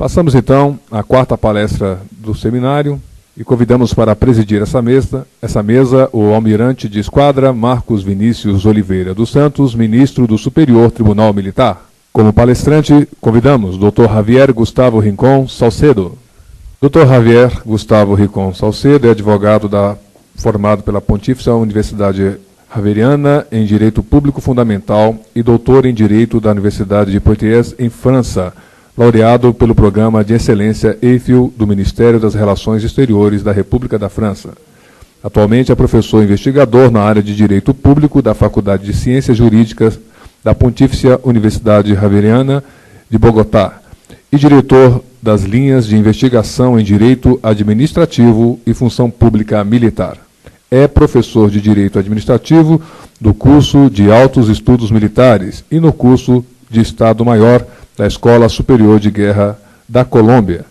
Passamos, então, à quarta palestra do seminário e convidamos para presidir essa mesa o almirante de esquadra Marcos Vinícius Oliveira dos Santos, ministro do Superior Tribunal Militar. Como palestrante, convidamos Dr. Javier Gustavo Rincón Salcedo. Dr. Javier Gustavo Rincón Salcedo é advogado formado pela Pontifícia Universidade Javeriana em Direito Público Fundamental e doutor em Direito da Universidade de Poitiers, em França, laureado pelo Programa de Excelência EIFL do Ministério das Relações Exteriores da República da França. Atualmente é professor investigador na área de Direito Público da Faculdade de Ciências Jurídicas da Pontifícia Universidade Javeriana de Bogotá e diretor das linhas de investigação em Direito Administrativo e Função Pública Militar. É professor de Direito Administrativo do curso de Altos Estudos Militares e no curso de Estado-Maior da Escola Superior de Guerra da Colômbia.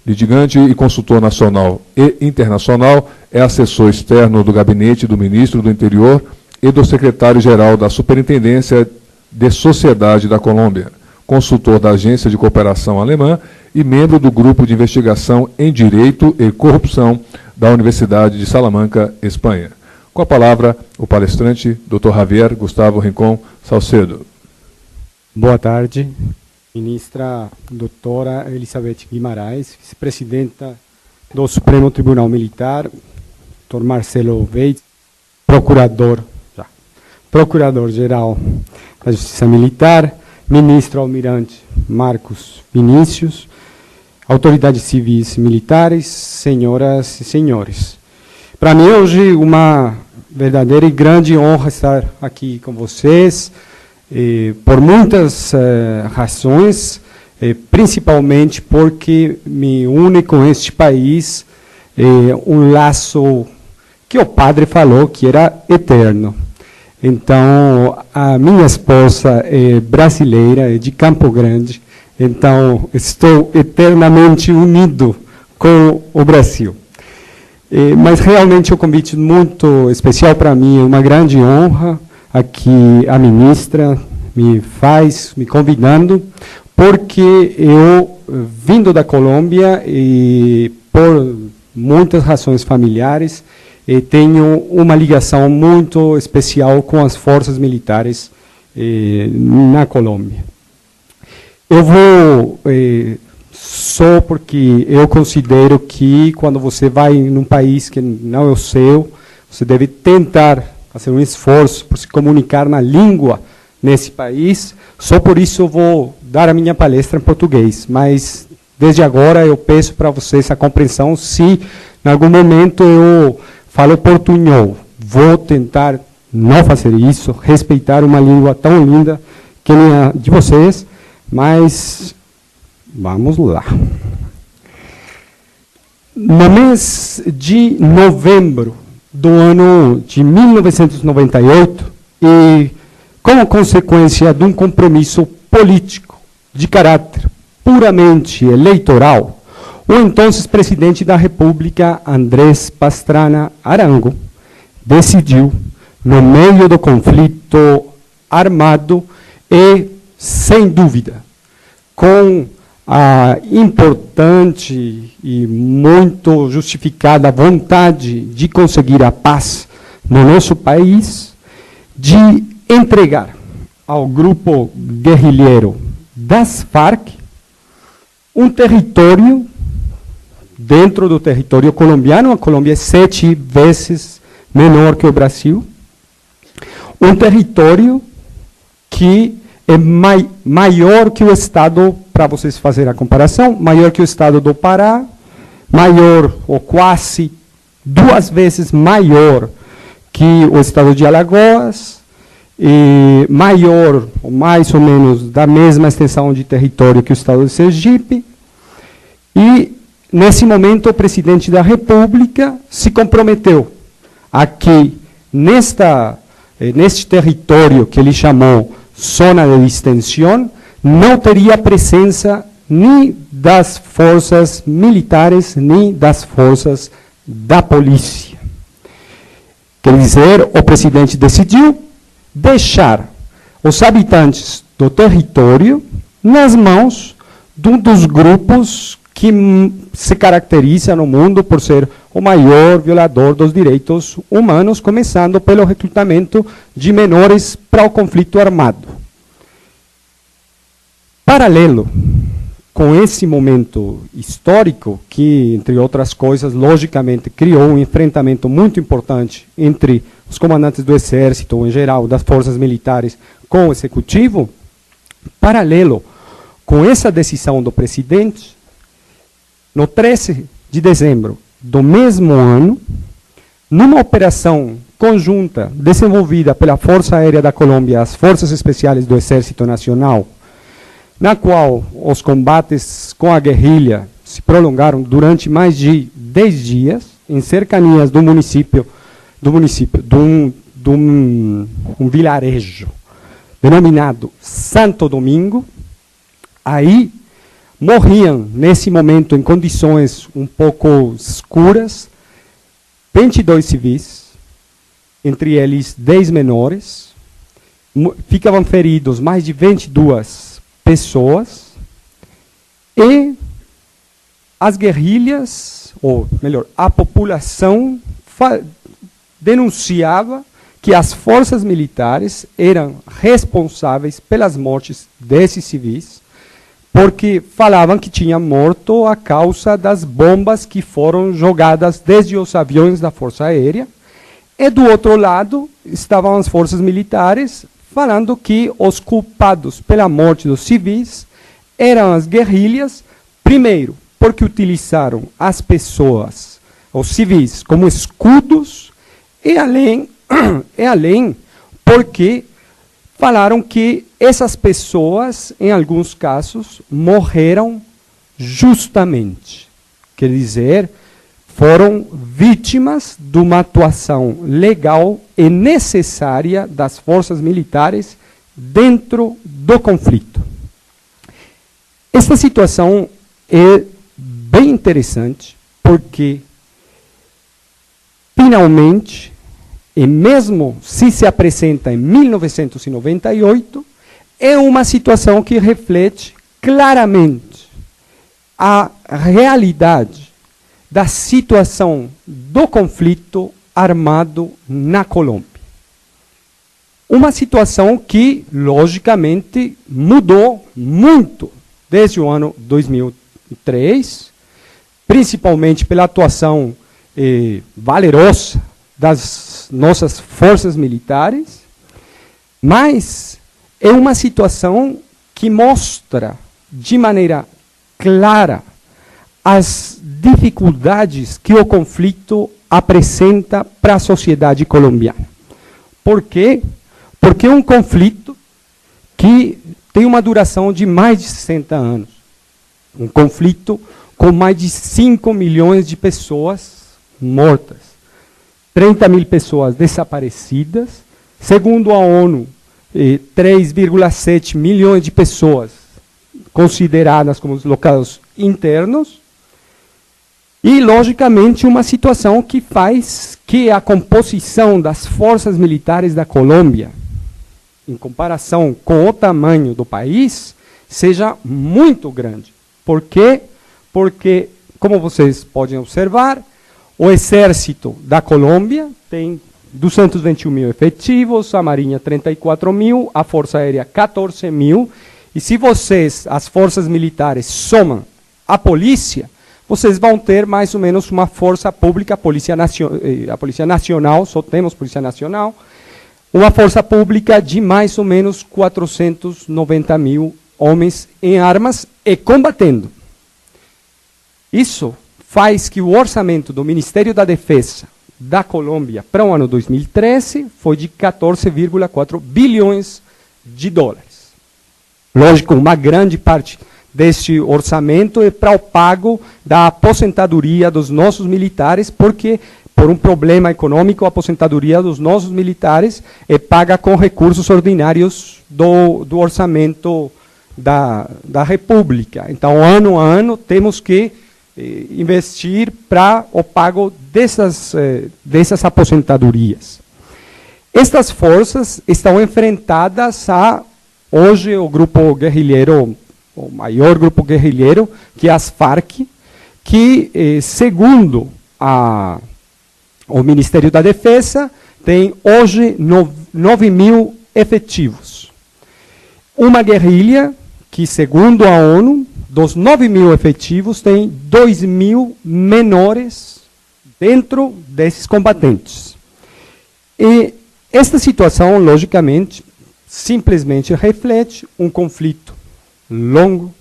Litigante e consultor nacional e internacional, é assessor externo do Gabinete do Ministro do Interior e do Secretário-Geral da Superintendência de Sociedade da Colômbia, consultor da Agência de Cooperação Alemã e membro do Grupo de Investigação em Direito e Corrupção da Universidade de Salamanca, Espanha. Com a palavra, o palestrante, Dr. Javier Gustavo Rincón Salcedo. Boa tarde, ministra doutora Elizabeth Guimarães, vice-presidenta do Supremo Tribunal Militar, Dr. Marcelo Weitz, procurador-geral da Justiça Militar, ministro almirante Marcos Vinícius, autoridades civis militares, senhoras e senhores. Para mim, hoje, uma verdadeira e grande honra estar aqui com vocês, por muitas razões, principalmente porque me une com este país um laço que o padre falou que era eterno. Então, a minha esposa é brasileira, é de Campo Grande, então estou eternamente unido com o Brasil. Mas realmente é um convite muito especial para mim, é uma grande honra aqui a ministra me convidando, porque eu, vindo da Colômbia e por muitas razões familiares, tenho uma ligação muito especial com as forças militares na Colômbia. Eu vou só porque eu considero que quando você vai num país que não é o seu, você deve tentar fazer um esforço por se comunicar na língua nesse país. Só por isso eu vou dar a minha palestra em português, mas desde agora eu peço para vocês a compreensão se em algum momento eu falo portunhol. Vou tentar não fazer isso, respeitar uma língua tão linda que nem a de vocês, mas vamos lá. No mês de novembro do ano de 1998, e como consequência de um compromisso político de caráter puramente eleitoral, o então presidente da República, Andrés Pastrana Arango, decidiu, no meio do conflito armado e, sem dúvida, com a importante e muito justificada vontade de conseguir a paz no nosso país, de entregar ao grupo guerrilheiro das Farc um território dentro do território colombiano. A Colômbia é 7 vezes menor que o Brasil. Um território que é maior que o estado, para vocês fazerem a comparação, maior que o estado do Pará, maior ou quase 2 vezes maior que o estado de Alagoas, e maior, ou mais ou menos, da mesma extensão de território que o estado de Sergipe. E, nesse momento, o presidente da República se comprometeu a que, neste território que ele chamou zona de distensión, não teria presença nem das forças militares, nem das forças da polícia. Quer dizer, o presidente decidiu deixar os habitantes do território nas mãos de um dos grupos que se caracteriza no mundo por ser o maior violador dos direitos humanos, começando pelo recrutamento de menores para o conflito armado. Paralelo com esse momento histórico, que, entre outras coisas, logicamente, criou um enfrentamento muito importante entre os comandantes do Exército, ou em geral, das forças militares, com o Executivo, paralelo com essa decisão do presidente, no 13 de dezembro do mesmo ano, numa operação conjunta desenvolvida pela Força Aérea da Colômbia, as Forças Especiais do Exército Nacional, na qual os combates com a guerrilha se prolongaram durante mais de 10 dias, em cercanias do município, de um vilarejo denominado Santo Domingo. Aí morriam, nesse momento, em condições um pouco escuras, 22 civis, entre eles 10 menores, ficavam feridos mais de 22 pessoas, e as guerrilhas, ou melhor, a população denunciava que as forças militares eram responsáveis pelas mortes desses civis, porque falavam que tinham morto a causa das bombas que foram jogadas desde os aviões da Força Aérea, e do outro lado estavam as forças militares falando que os culpados pela morte dos civis eram as guerrilhas, primeiro, porque utilizaram as pessoas, os civis, como escudos, e além porque falaram que essas pessoas, em alguns casos, morreram justamente. Quer dizer, foram vítimas de uma atuação legal e necessária das forças militares dentro do conflito. Esta situação é bem interessante, porque, finalmente, e mesmo se apresenta em 1998, é uma situação que reflete claramente a realidade da situação do conflito armado na Colômbia. Uma situação que, logicamente, mudou muito desde o ano 2003, principalmente pela atuação valerosa das nossas forças militares, mas é uma situação que mostra de maneira clara as dificuldades que o conflito apresenta para a sociedade colombiana. Por quê? Porque é um conflito que tem uma duração de mais de 60 anos. Um conflito com mais de 5 milhões de pessoas mortas, 30 mil pessoas desaparecidas, segundo a ONU, 3,7 milhões de pessoas consideradas como bloqueados internos, e, logicamente, uma situação que faz que a composição das forças militares da Colômbia, em comparação com o tamanho do país, seja muito grande. Por quê? Porque, como vocês podem observar, o Exército da Colômbia tem 221 mil efetivos, a Marinha 34 mil, a Força Aérea 14 mil, e se vocês, as forças militares, somam a polícia, vocês vão ter mais ou menos uma força pública, a Polícia Nacional, só temos Polícia Nacional, uma força pública de mais ou menos 490 mil homens em armas e combatendo. Isso faz que o orçamento do Ministério da Defesa da Colômbia para o ano 2013 foi de 14,4 bilhões de dólares. Lógico, uma grande parte deste orçamento é para o pago da aposentadoria dos nossos militares, porque, por um problema econômico, a aposentadoria dos nossos militares é paga com recursos ordinários do orçamento da República. Então, ano a ano, temos que investir para o pago dessas aposentadorias. Estas forças estão enfrentadas a, hoje, o grupo guerrilheiro o maior grupo guerrilheiro, que é as Farc, que, segundo o Ministério da Defesa, tem hoje 9 mil efetivos. Uma guerrilha que, segundo a ONU, dos 9 mil efetivos, tem 2 mil menores dentro desses combatentes. E esta situação, logicamente, simplesmente reflete um conflito longo,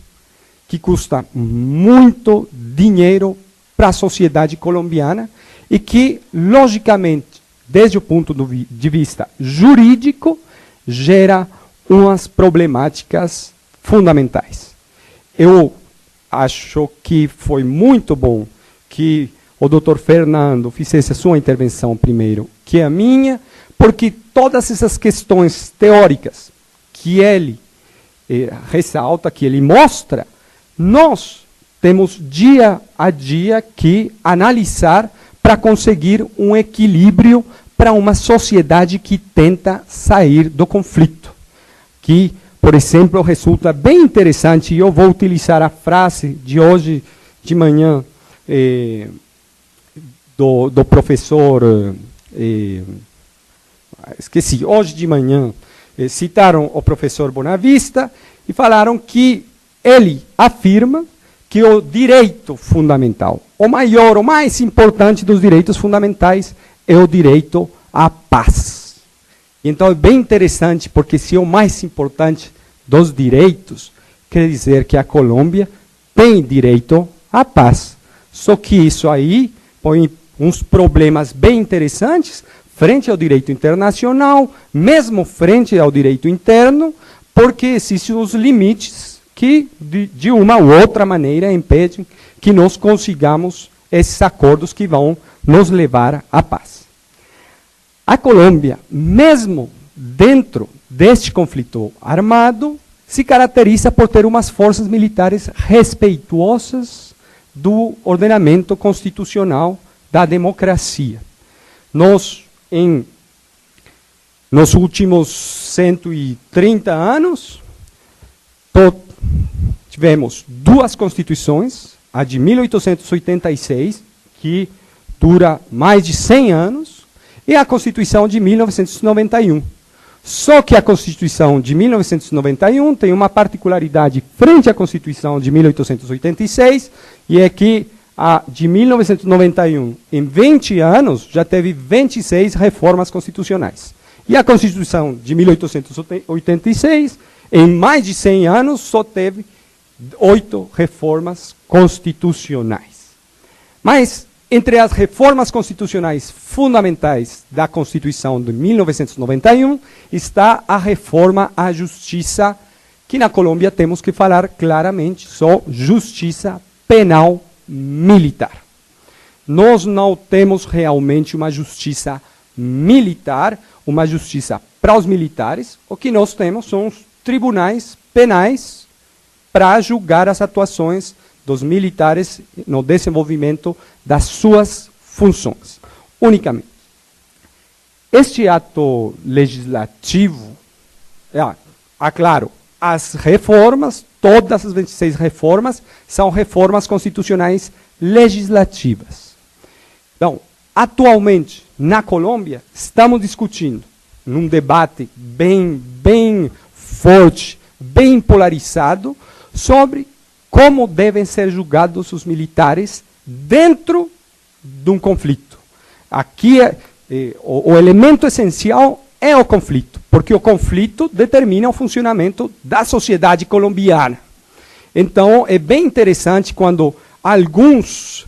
que custa muito dinheiro para a sociedade colombiana e que, logicamente, desde o ponto de vista jurídico, gera umas problemáticas fundamentais. Eu acho que foi muito bom que o Dr. Fernando fizesse a sua intervenção primeiro que a minha, porque todas essas questões teóricas que ele ressalta, que ele mostra, nós temos dia a dia que analisar para conseguir um equilíbrio para uma sociedade que tenta sair do conflito. Que, por exemplo, resulta bem interessante, e eu vou utilizar a frase de hoje de manhã do professor, esqueci, hoje de manhã, citaram o professor Bonavista e falaram que ele afirma que o direito fundamental, o maior, o mais importante dos direitos fundamentais, é o direito à paz. Então é bem interessante, porque se é o mais importante dos direitos, quer dizer que a Colômbia tem direito à paz. Só que isso aí põe uns problemas bem interessantes frente ao direito internacional, mesmo frente ao direito interno, porque existem os limites que, de uma ou outra maneira, impedem que nós consigamos esses acordos que vão nos levar à paz. A Colômbia, mesmo dentro deste conflito armado, se caracteriza por ter umas forças militares respeituosas do ordenamento constitucional da democracia. Nós, nos últimos 130 anos, tivemos duas constituições, a de 1886, que dura mais de 100 anos, e a Constituição de 1991. Só que a Constituição de 1991 tem uma particularidade frente à Constituição de 1886, e é que a de 1991, em 20 anos, já teve 26 reformas constitucionais. E a Constituição de 1886, em mais de 100 anos, só teve 8 reformas constitucionais. Mas, entre as reformas constitucionais fundamentais da Constituição de 1991, está a reforma à justiça, que na Colômbia temos que falar claramente, só justiça penal militar. Nós não temos realmente uma justiça militar, uma justiça para os militares. O que nós temos são os tribunais penais para julgar as atuações dos militares no desenvolvimento das suas funções, unicamente. Este ato legislativo, claro, as reformas, todas as 26 reformas, são reformas constitucionais legislativas. Então, atualmente, na Colômbia, estamos discutindo, num debate bem forte, bem polarizado, sobre como devem ser julgados os militares dentro de um conflito. Aqui, o elemento essencial é o conflito, porque o conflito determina o funcionamento da sociedade colombiana. Então, é bem interessante quando alguns,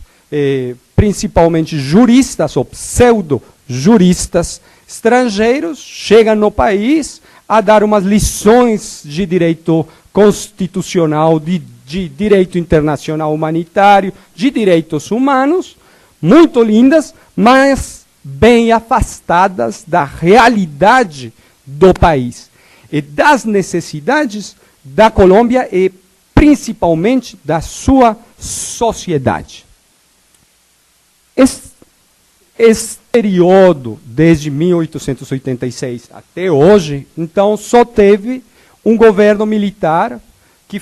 principalmente juristas ou pseudo-juristas estrangeiros, chegam no país a dar umas lições de direito constitucional, de direito internacional humanitário, de direitos humanos, muito lindas, mas bem afastadas da realidade do país e das necessidades da Colômbia e principalmente da sua sociedade. Esse período, desde 1886 até hoje, então, só teve um governo militar que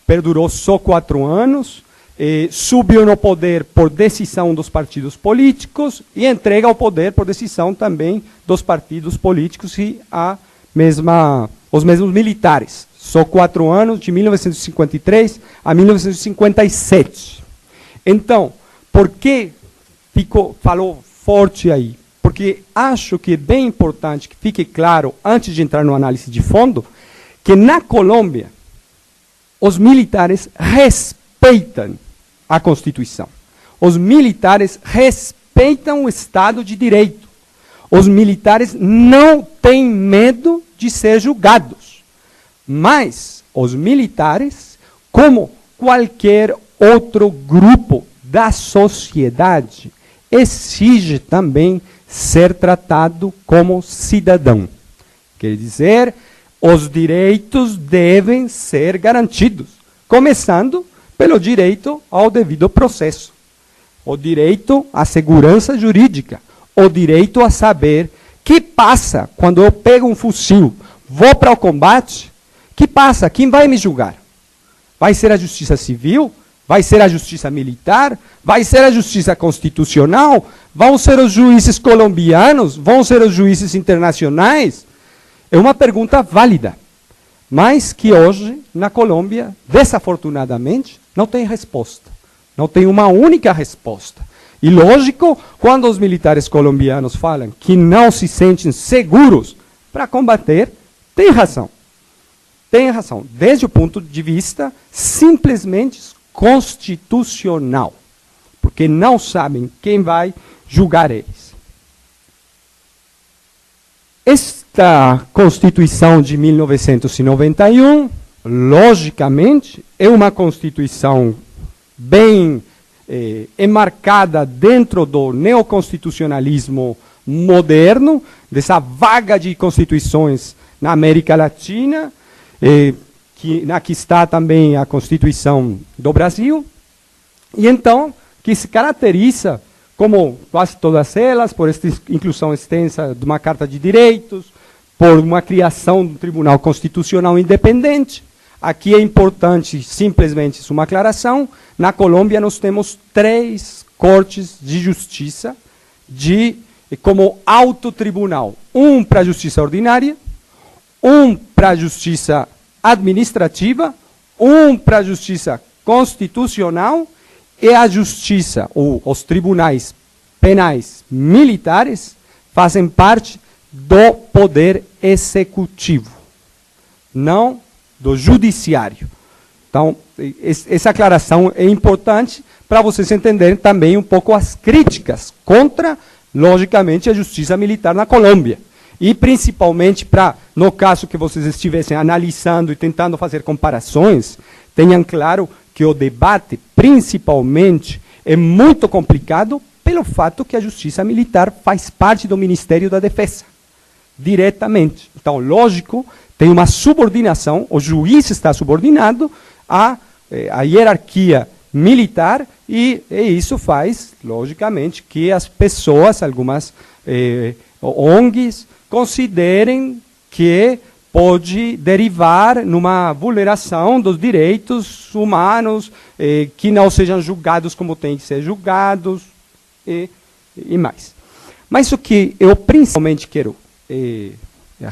perdurou só 4 anos, subiu no poder por decisão dos partidos políticos e entrega o poder por decisão também dos partidos políticos e os mesmos militares. Só 4 anos, de 1953 a 1957. Então, por que falou forte aí? Porque acho que é bem importante que fique claro, antes de entrar no análise de fundo, que na Colômbia, os militares respeitam a Constituição. Os militares respeitam o Estado de Direito. Os militares não têm medo de ser julgados. Mas os militares, como qualquer outro grupo da sociedade, exige também ser tratado como cidadão. Quer dizer, os direitos devem ser garantidos, começando pelo direito ao devido processo, o direito à segurança jurídica, o direito a saber o que passa quando eu pego um fuzil, vou para o combate, o que passa? Quem vai me julgar? Vai ser a justiça civil? Vai ser a justiça militar? Vai ser a justiça constitucional? Vão ser os juízes colombianos? Vão ser os juízes internacionais? É uma pergunta válida, mas que hoje, na Colômbia, desafortunadamente, não tem resposta. Não tem uma única resposta. E lógico, quando os militares colombianos falam que não se sentem seguros para combater, tem razão. Tem razão, desde o ponto de vista simplesmente constitucional, porque não sabem quem vai julgar eles. Esta Constituição de 1991, logicamente, é uma Constituição bem enmarcada dentro do neoconstitucionalismo moderno, dessa vaga de constituições na América Latina, aqui está também a Constituição do Brasil, e então, que se caracteriza, como quase todas elas, por esta inclusão extensa de uma Carta de Direitos, por uma criação de um Tribunal Constitucional independente. Aqui é importante, simplesmente, uma aclaração, na Colômbia nós temos 3 cortes de justiça como autotribunal. Um para a justiça ordinária, um para a justiça administrativa, um para a justiça constitucional, e a justiça, ou os tribunais penais militares, fazem parte do poder executivo, não do judiciário. Então, essa aclaração é importante para vocês entenderem também um pouco as críticas contra, logicamente, a justiça militar na Colômbia. E principalmente para, no caso que vocês estivessem analisando e tentando fazer comparações, tenham claro que o debate, principalmente, é muito complicado pelo fato que a justiça militar faz parte do Ministério da Defesa, diretamente. Então, lógico, tem uma subordinação, o juiz está subordinado à hierarquia militar, e isso faz, logicamente, que as pessoas, algumas ONGs, considerem que pode derivar numa vulneração dos direitos humanos, que não sejam julgados como têm que ser julgados, e mais. Mas o que eu principalmente quero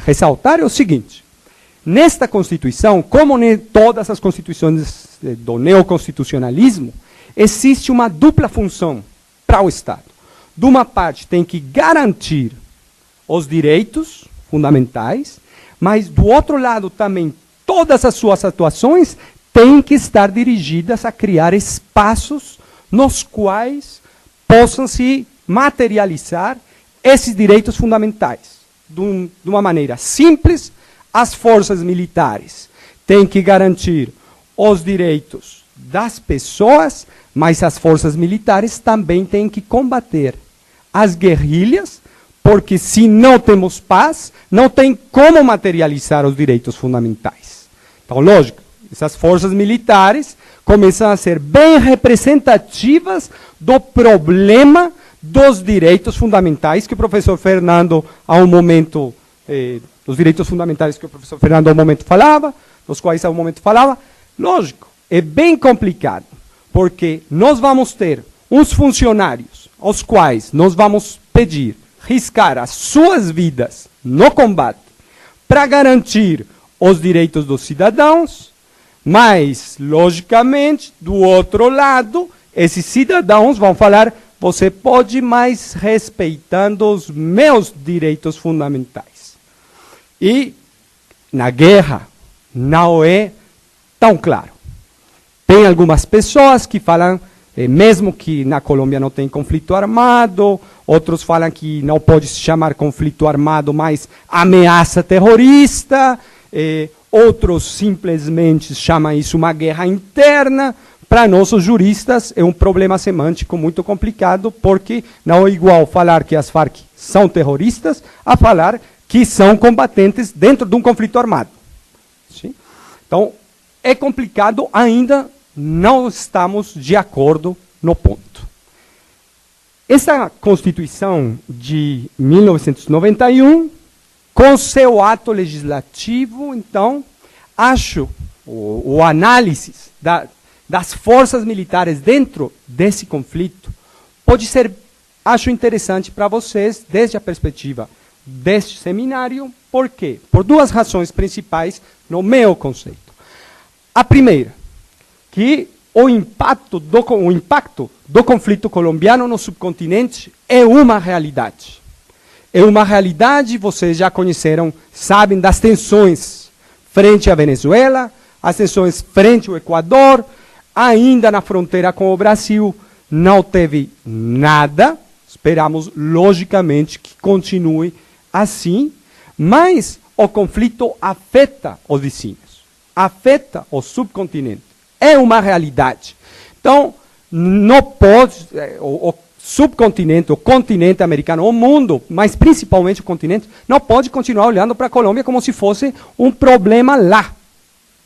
ressaltar é o seguinte: nesta Constituição, como em todas as constituições do neoconstitucionalismo, existe uma dupla função para o Estado. De uma parte, tem que garantir os direitos fundamentais, mas, do outro lado, também, todas as suas atuações têm que estar dirigidas a criar espaços nos quais possam se materializar esses direitos fundamentais. De uma maneira simples, as forças militares têm que garantir os direitos das pessoas, mas as forças militares também têm que combater as guerrilhas, porque se não temos paz, não tem como materializar os direitos fundamentais. Então, lógico, essas forças militares começam a ser bem representativas do problema dos direitos fundamentais que o professor Fernando, há um momento, dos direitos fundamentais que o professor Fernando, há um momento, falava, nos quais ao momento falava, lógico, é bem complicado, porque nós vamos ter uns funcionários aos quais nós vamos pedir riscar as suas vidas no combate para garantir os direitos dos cidadãos, mas, logicamente, do outro lado, esses cidadãos vão falar: você pode, mas respeitando os meus direitos fundamentais. E na guerra não é tão claro. Tem algumas pessoas que falam, mesmo que na Colômbia não tem conflito armado, outros falam que não pode se chamar conflito armado, mas ameaça terrorista, outros simplesmente chamam isso uma guerra interna. Para nós, os juristas, é um problema semântico muito complicado, porque não é igual falar que as Farc são terroristas a falar que são combatentes dentro de um conflito armado. Sim? Então, é complicado, ainda não estamos de acordo no ponto. Essa Constituição de 1991, com seu ato legislativo, então, acho o análise das forças militares dentro desse conflito pode ser, acho interessante para vocês, desde a perspectiva deste seminário. Por quê? Por duas razões principais no meu conceito. A primeira, que o impacto do conflito colombiano no subcontinente é uma realidade. É uma realidade, vocês já conheceram, sabem das tensões frente à Venezuela, as tensões frente ao Equador, ainda na fronteira com o Brasil não teve nada, esperamos logicamente que continue assim, mas o conflito afeta os vizinhos, afeta o subcontinente, é uma realidade. Então, não pode, o subcontinente, o continente americano, o mundo, mas principalmente o continente, não pode continuar olhando para a Colômbia como se fosse um problema lá.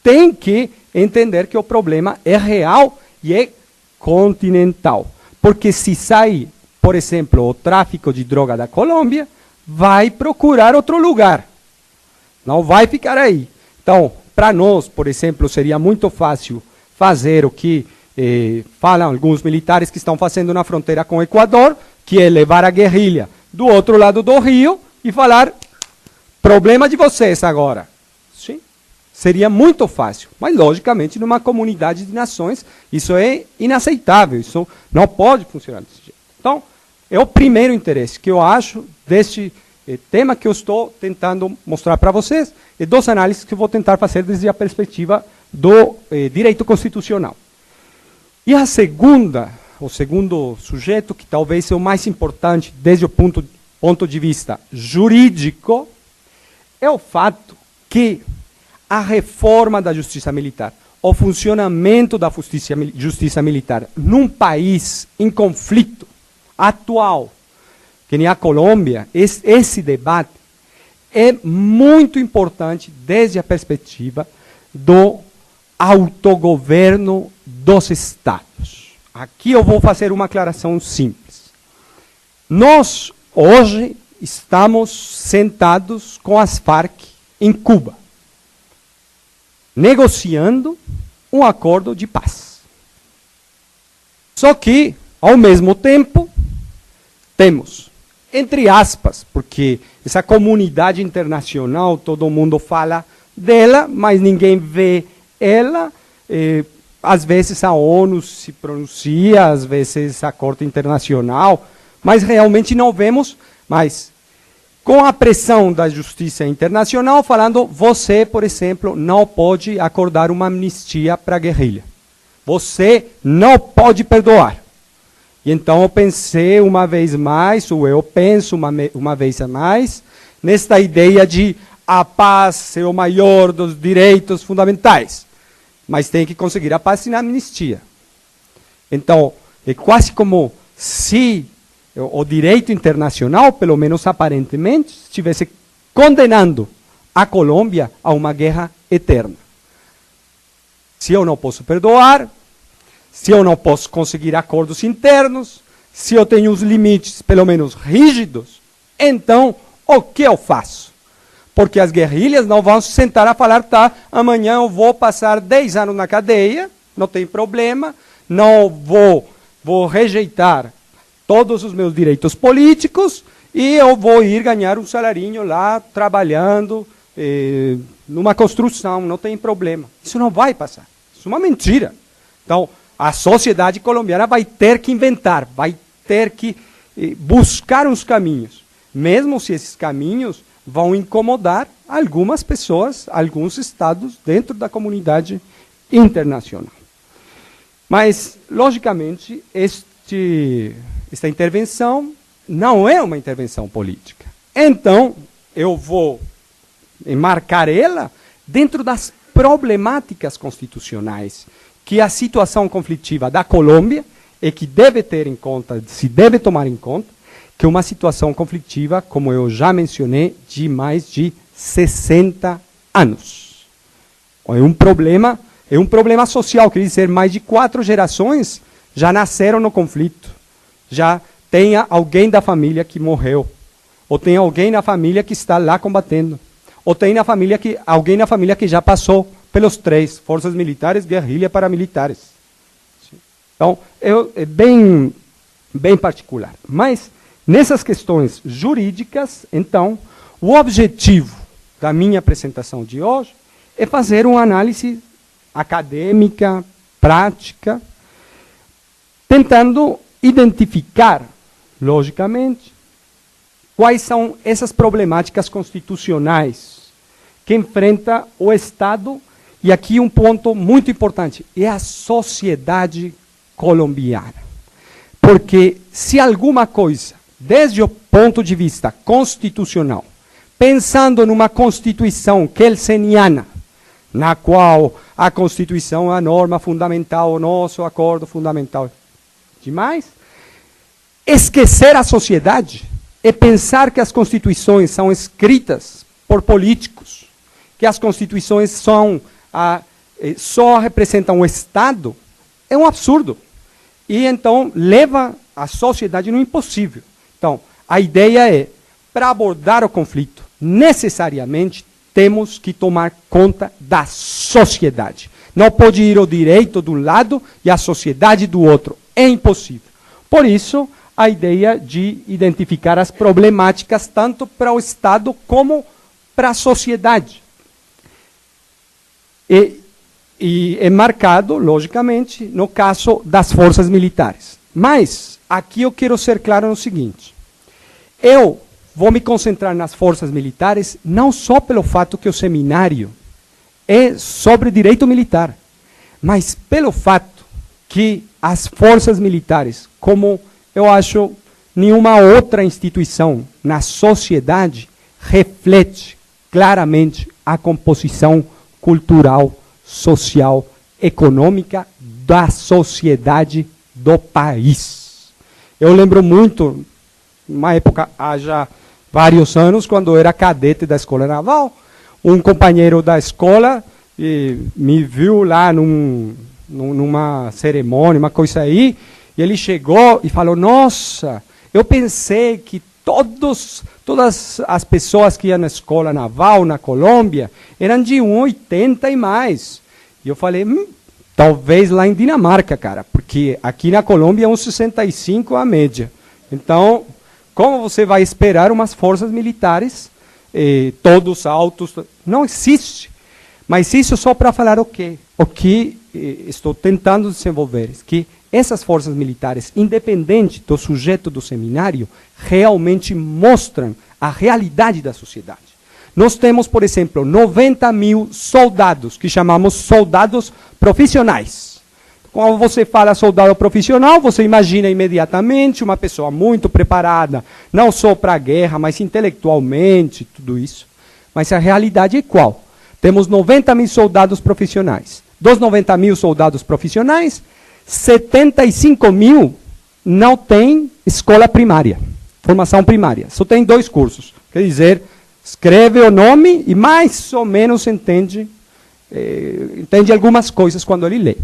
Tem que entender que o problema é real e é continental. Porque se sai, por exemplo, o tráfico de droga da Colômbia, vai procurar outro lugar. Não vai ficar aí. Então, para nós, por exemplo, seria muito fácil fazer o que falam alguns militares que estão fazendo na fronteira com o Equador, que é levar a guerrilha do outro lado do rio e falar: problema de vocês agora. Sim? Seria muito fácil, mas logicamente numa comunidade de nações isso é inaceitável, isso não pode funcionar desse jeito. Então, é o primeiro interesse que eu acho deste tema que eu estou tentando mostrar para vocês, e duas análises que eu vou tentar fazer desde a perspectiva do direito constitucional. E a segunda, o segundo sujeito, que talvez seja o mais importante desde o ponto de vista jurídico, é o fato que a reforma da justiça militar, o funcionamento da justiça militar num país em conflito atual, que nem a Colômbia, esse debate é muito importante desde a perspectiva do autogoverno dos estados. Aqui eu vou fazer uma aclaração simples. Nós, hoje, estamos sentados com as Farc em Cuba, negociando um acordo de paz. Só que, ao mesmo tempo, temos, entre aspas, porque essa comunidade internacional, todo mundo fala dela, mas ninguém vê ela, às vezes a ONU se pronuncia, às vezes a Corte Internacional, mas realmente não vemos, mas com a pressão da justiça internacional, falando: você, por exemplo, não pode acordar uma amnistia para a guerrilha. Você não pode perdoar. E então eu pensei uma vez mais, ou eu penso uma vez a mais, nesta ideia de a paz ser o maior dos direitos fundamentais. Mas tem que conseguir a paz sem amnistia. Então, é quase como se o direito internacional, pelo menos aparentemente, estivesse condenando a Colômbia a uma guerra eterna. Se eu não posso perdoar, se eu não posso conseguir acordos internos, se eu tenho os limites, pelo menos rígidos, então, o que eu faço? Porque as guerrilhas não vão se sentar a falar, tá, amanhã eu vou passar 10 anos na cadeia, não tem problema, não vou rejeitar todos os meus direitos políticos e eu vou ir ganhar um salarinho lá, trabalhando numa construção, não tem problema. Isso não vai passar. Isso é uma mentira. Então, a sociedade colombiana vai ter que inventar, vai ter que buscar uns caminhos, mesmo se esses caminhos vão incomodar algumas pessoas, alguns estados dentro da comunidade internacional. Mas, logicamente, esta intervenção não é uma intervenção política. Então, eu vou enmarcar ela dentro das problemáticas constitucionais que a situação conflitiva da Colômbia e que deve ter em conta, se deve tomar em conta, que é uma situação conflitiva, como eu já mencionei, de mais de 60 anos. É um problema social, quer dizer, mais de 4 gerações já nasceram no conflito. Já tem alguém da família que morreu, ou tem alguém na família que está lá combatendo, ou tem alguém na família que já passou pelos 3, forças militares, guerrilha, paramilitares. Então, é bem particular. Mas, nessas questões jurídicas, então, o objetivo da minha apresentação de hoje é fazer uma análise acadêmica, prática, tentando identificar, logicamente, quais são essas problemáticas constitucionais que enfrenta o Estado, e aqui um ponto muito importante, é a sociedade colombiana. Porque se alguma coisa, desde o ponto de vista constitucional, pensando numa Constituição kelseniana, na qual a Constituição é a norma fundamental, o nosso acordo fundamental, demais, esquecer a sociedade é pensar que as constituições são escritas por políticos, que as constituições só representam o Estado, é um absurdo. E então leva a sociedade no impossível. Então, a ideia é, para abordar o conflito, necessariamente temos que tomar conta da sociedade. Não pode ir o direito de um lado e a sociedade do outro. É impossível. Por isso, a ideia de identificar as problemáticas tanto para o Estado como para a sociedade. E é marcado, logicamente, no caso das forças militares. Mas, aqui eu quero ser claro no seguinte. Eu vou me concentrar nas forças militares não só pelo fato que o seminário é sobre direito militar, mas pelo fato que as forças militares, como eu acho nenhuma outra instituição na sociedade, reflete claramente a composição cultural, social, econômica da sociedade do país. Eu lembro muito, uma época, há já vários anos, quando eu era cadete da Escola Naval, um companheiro da escola me viu lá numa cerimônia, uma coisa aí, e ele chegou e falou, nossa, eu pensei que todas as pessoas que iam na Escola Naval, na Colômbia, eram de 1,80 e mais. E eu falei, talvez lá em Dinamarca, cara, porque aqui na Colômbia é 1,65 a média. Então, como você vai esperar umas forças militares, todos altos? Não existe. Mas isso só para falar o quê? O que estou tentando desenvolver, que essas forças militares, independente do sujeito do seminário, realmente mostram a realidade da sociedade. Nós temos, por exemplo, 90 mil soldados, que chamamos soldados profissionais. Quando você fala soldado profissional, você imagina imediatamente uma pessoa muito preparada, não só para a guerra, mas intelectualmente, tudo isso. Mas a realidade é qual? Temos 90 mil soldados profissionais. Dos 90 mil soldados profissionais, 75 mil não têm escola primária, formação primária. Só tem 2 cursos. Quer dizer, escreve o nome e mais ou menos entende algumas coisas quando ele lê.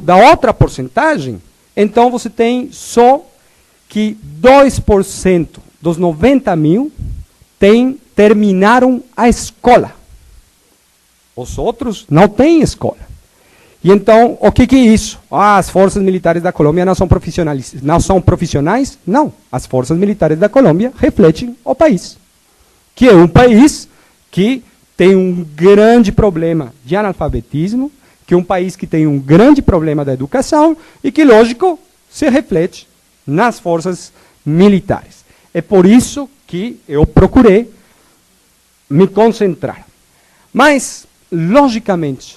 Da outra porcentagem, então você tem só que 2% dos 90 mil tem terminaram a escola. Os outros não têm escola. E então, o que é isso? As forças militares da Colômbia não são profissionais? Não são profissionais? Não. As forças militares da Colômbia refletem o país, que é um país que tem um grande problema de analfabetismo, que é um país que tem um grande problema da educação e que, lógico, se reflete nas forças militares. É por isso que eu procurei me concentrar. Mas, logicamente,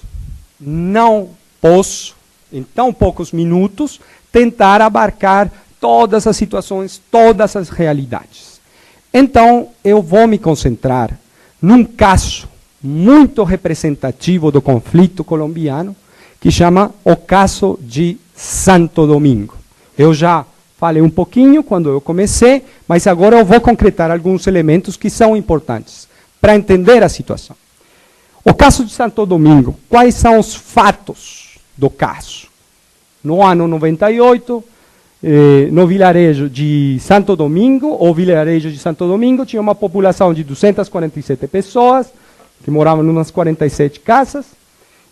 não posso, em tão poucos minutos, tentar abarcar todas as situações, todas as realidades. Então, eu vou me concentrar num caso muito representativo do conflito colombiano, que chama o caso de Santo Domingo. Eu já falei um pouquinho quando eu comecei, mas agora eu vou concretar alguns elementos que são importantes para entender a situação. O caso de Santo Domingo, quais são os fatos do caso? No ano 98, no vilarejo de Santo Domingo, o vilarejo de Santo Domingo tinha uma população de 247 pessoas, que moravam em umas 47 casas,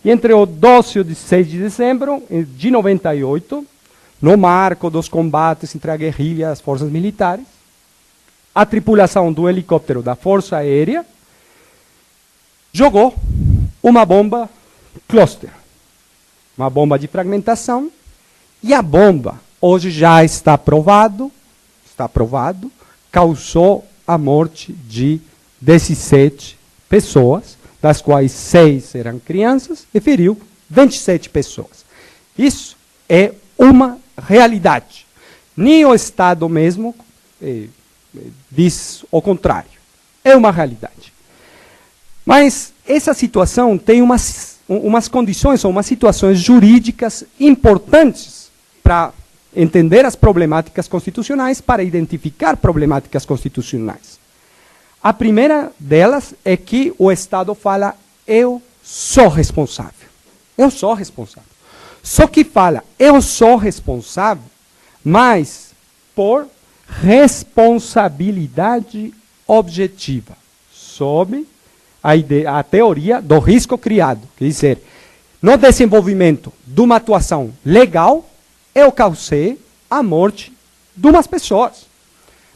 e entre o 12 e o 16 de dezembro de 98, no marco dos combates entre a guerrilha e as forças militares, a tripulação do helicóptero da Força Aérea jogou uma bomba cluster, uma bomba de fragmentação, e a bomba, hoje já está provado, causou a morte de 17 pessoas, das quais 6 eram crianças, e feriu 27 pessoas. Isso é uma realidade. Nem o Estado mesmo diz o contrário. É uma realidade. Mas essa situação tem umas condições, ou umas situações jurídicas importantes para entender as problemáticas constitucionais, para identificar problemáticas constitucionais. A primeira delas é que o Estado fala, eu sou responsável. Eu sou responsável. Só que fala, eu sou responsável, mas por responsabilidade objetiva, sob a teoria do risco criado. Quer dizer, no desenvolvimento de uma atuação legal, eu causei a morte de umas pessoas.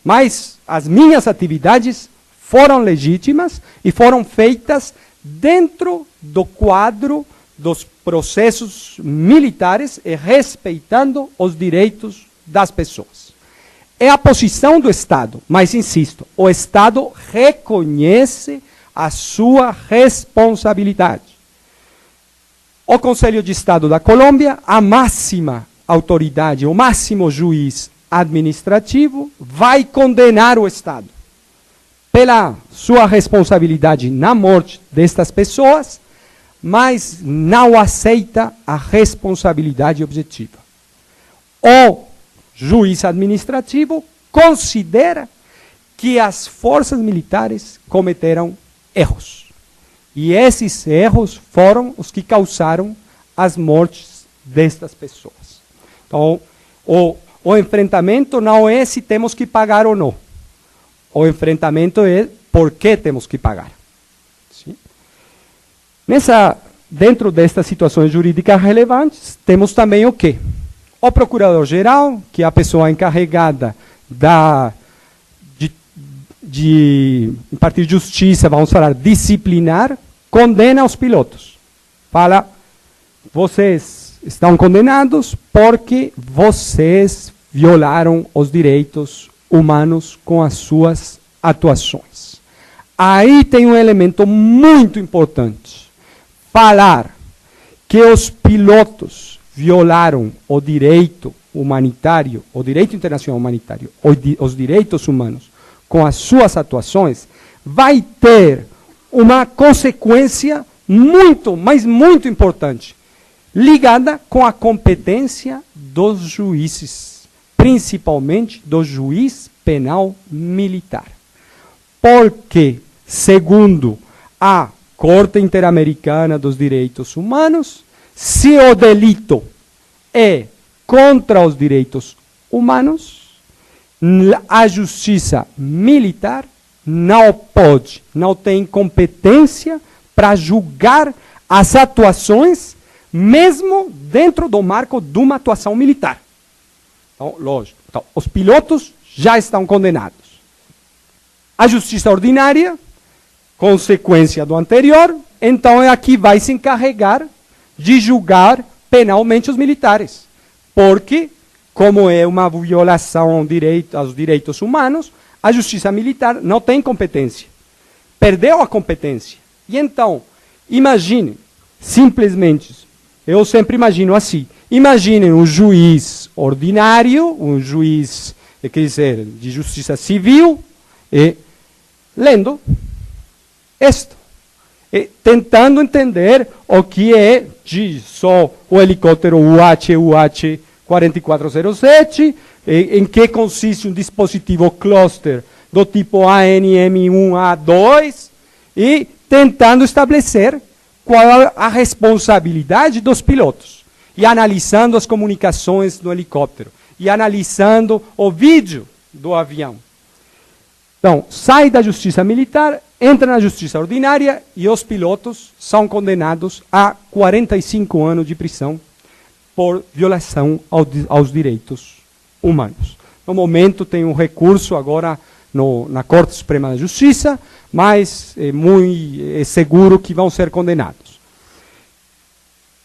Mas as minhas atividades foram legítimas e foram feitas dentro do quadro dos processos militares e respeitando os direitos das pessoas. É a posição do Estado, mas insisto, o Estado reconhece a sua responsabilidade. O Conselho de Estado da Colômbia, a máxima autoridade, o máximo juiz administrativo, vai condenar o Estado pela sua responsabilidade na morte destas pessoas, mas não aceita a responsabilidade objetiva. O juiz administrativo considera que as forças militares cometeram erros. E esses erros foram os que causaram as mortes destas pessoas. Então, o enfrentamento não é se temos que pagar ou não. O enfrentamento é por que temos que pagar. Sim? Dentro destas situações jurídicas relevantes, temos também o quê? O procurador-geral, que é a pessoa encarregada de impartir justiça, vamos falar, disciplinar, condena os pilotos. Fala, vocês estão condenados porque vocês violaram os direitos humanos com as suas atuações. Aí tem um elemento muito importante. Falar que os pilotos violaram o direito humanitário, o direito internacional humanitário, os direitos humanos com as suas atuações, vai ter uma consequência muito, mas muito importante, ligada com a competência dos juízes, principalmente do juiz penal militar. Porque, segundo a Corte Interamericana dos Direitos Humanos, se o delito é contra os direitos humanos, a justiça militar não pode, não tem competência para julgar as atuações, mesmo dentro do marco de uma atuação militar. Então, lógico. Então, os pilotos já estão condenados. A justiça ordinária, consequência do anterior, então é a que vai se encarregar de julgar penalmente os militares. Porque, como é uma violação aos direitos humanos, a justiça militar não tem competência. Perdeu a competência. E então, imagine, simplesmente, eu sempre imagino assim, imaginem um juiz ordinário, um juiz, quer dizer, de justiça civil, lendo isto, tentando entender o que é só o helicóptero UH-4407, em que consiste um dispositivo cluster do tipo ANM1A2, e tentando estabelecer qual é a responsabilidade dos pilotos, e analisando as comunicações do helicóptero, e analisando o vídeo do avião. Então, sai da justiça militar, entra na justiça ordinária, e os pilotos são condenados a 45 anos de prisão por violação aos direitos humanos. No momento tem um recurso agora na Corte Suprema da Justiça, mas é seguro que vão ser condenados.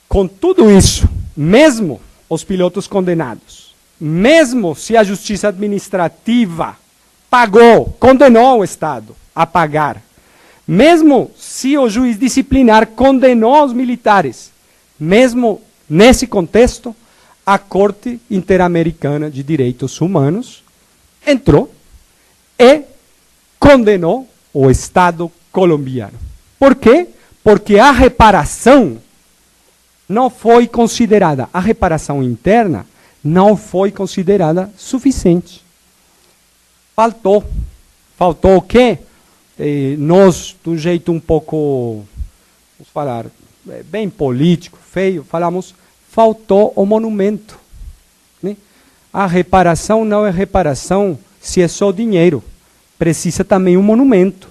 Com tudo isso, mesmo os pilotos condenados, mesmo se a justiça administrativa condenou o Estado a pagar, mesmo se o juiz disciplinar condenou os militares, mesmo nesse contexto, a Corte Interamericana de Direitos Humanos entrou e condenou o Estado colombiano. Por quê? Porque a reparação não foi considerada, a reparação interna não foi considerada suficiente. Faltou o quê? Nós, de um jeito um pouco, vamos falar, bem político, feio, falamos, faltou o monumento. Né? A reparação não é reparação se é só dinheiro. Precisa também um monumento.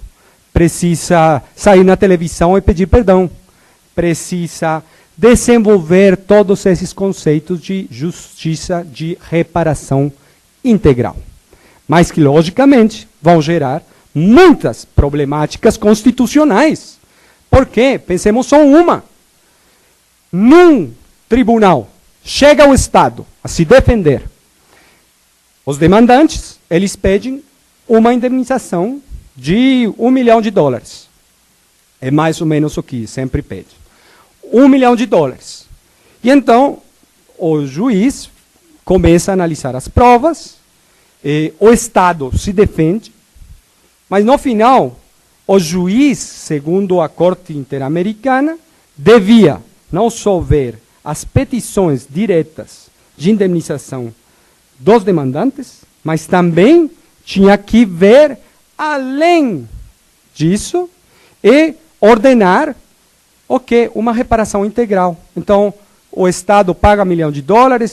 Precisa sair na televisão e pedir perdão. Precisa desenvolver todos esses conceitos de justiça de reparação integral. Mas que, logicamente, vão gerar muitas problemáticas constitucionais. Por quê? Pensemos só uma. Num tribunal, chega o Estado a se defender. Os demandantes, eles pedem uma indemnização de $1 milhão. É mais ou menos o que sempre pede. $1 milhão. E então, o juiz começa a analisar as provas, o Estado se defende, mas no final, o juiz, segundo a Corte Interamericana, devia não só ver as petições diretas de indemnização dos demandantes, mas também tinha que ver além disso e ordenar uma reparação integral. Então, o Estado paga $1 milhão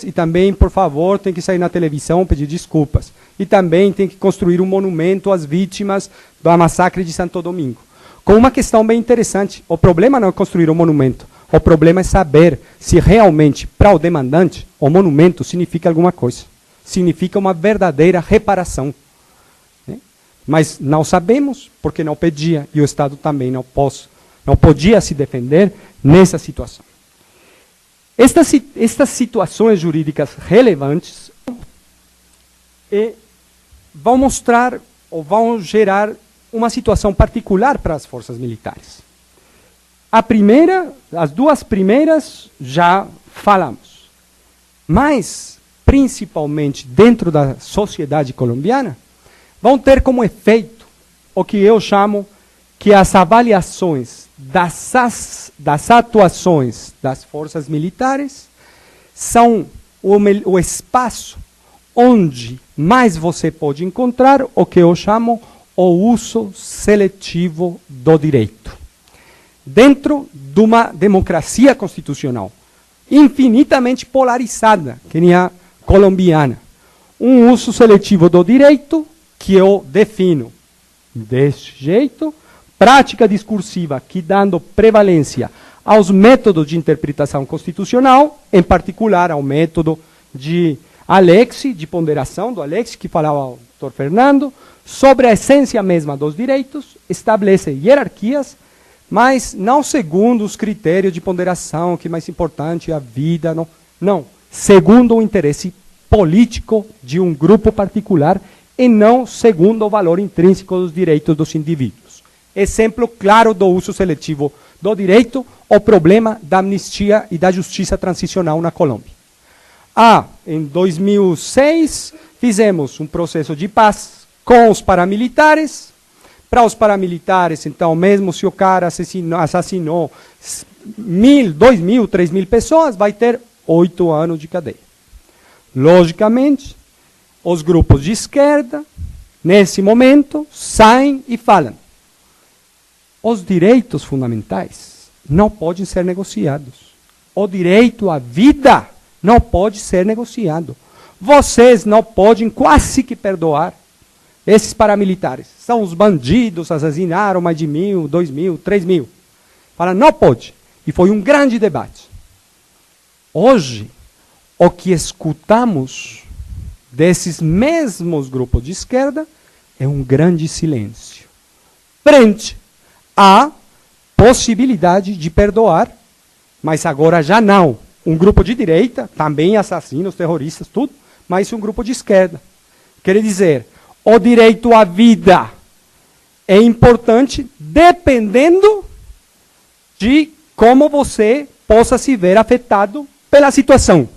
e também, por favor, tem que sair na televisão pedir desculpas. E também tem que construir um monumento às vítimas do massacre de Santo Domingo. Com uma questão bem interessante, o problema não é construir um monumento, o problema é saber se realmente, para o demandante, o monumento significa alguma coisa. Significa uma verdadeira reparação. Né? Mas não sabemos, porque não pedia, e o Estado também não podia se defender nessa situação. Estas situações jurídicas relevantes vão mostrar ou vão gerar uma situação particular para as forças militares. As duas primeiras já falamos, mas principalmente dentro da sociedade colombiana, vão ter como efeito o que eu chamo que as avaliações das atuações das forças militares são o espaço onde mais você pode encontrar o que eu chamo o uso seletivo do direito. Dentro de uma democracia constitucional infinitamente polarizada, que nem a colombiana, um uso seletivo do direito que eu defino deste jeito, prática discursiva que dando prevalência aos métodos de interpretação constitucional, em particular ao método de Alexis, de ponderação do Alexis, que falava o doutor Fernando, sobre a essência mesma dos direitos, estabelece hierarquias, mas não segundo os critérios de ponderação, que é mais importante a vida, não, segundo o interesse político de um grupo particular e não segundo o valor intrínseco dos direitos dos indivíduos. Exemplo claro do uso seletivo do direito, o problema da amnistia e da justiça transicional na Colômbia. Em 2006, fizemos um processo de paz com os paramilitares. Para os paramilitares, então, mesmo se o cara assassinou 1.000, 2.000, 3.000 pessoas, vai ter 8 anos de cadeia. Logicamente, os grupos de esquerda, nesse momento, saem e falam: os direitos fundamentais não podem ser negociados. O direito à vida não pode ser negociado. Vocês não podem quase que perdoar esses paramilitares. São os bandidos, assassinaram mais de 1.000, 2.000, 3.000. Fala, não pode. E foi um grande debate. Hoje, o que escutamos desses mesmos grupos de esquerda é um grande silêncio frente à possibilidade de perdoar, mas agora já não. Um grupo de direita, também assassinos, terroristas, tudo, mas um grupo de esquerda. Quer dizer, o direito à vida é importante dependendo de como você possa se ver afetado pela situação.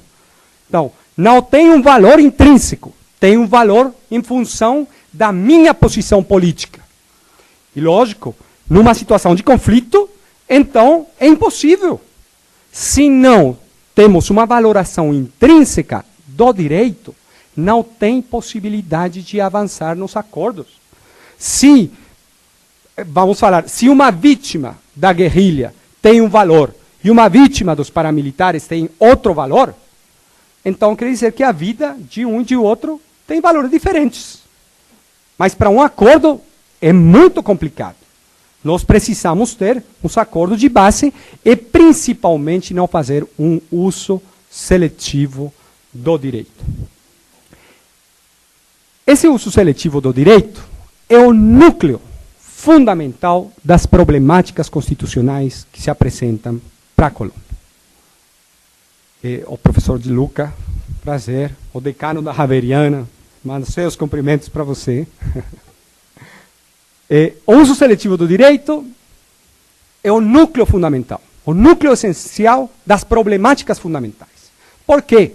Então, não tem um valor intrínseco, tem um valor em função da minha posição política. E lógico, numa situação de conflito, então é impossível. Se não temos uma valoração intrínseca do direito, não tem possibilidade de avançar nos acordos. Se uma vítima da guerrilha tem um valor e uma vítima dos paramilitares tem outro valor, então quer dizer que a vida de um e de outro tem valores diferentes. Mas para um acordo é muito complicado. Nós precisamos ter uns acordos de base e principalmente não fazer um uso seletivo do direito. Esse uso seletivo do direito é o núcleo fundamental das problemáticas constitucionais que se apresentam para a Colômbia. O professor de Luca, prazer, o decano da Javeriana, manda seus cumprimentos para você. O uso seletivo do direito é o núcleo fundamental, o núcleo essencial das problemáticas fundamentais. Por quê?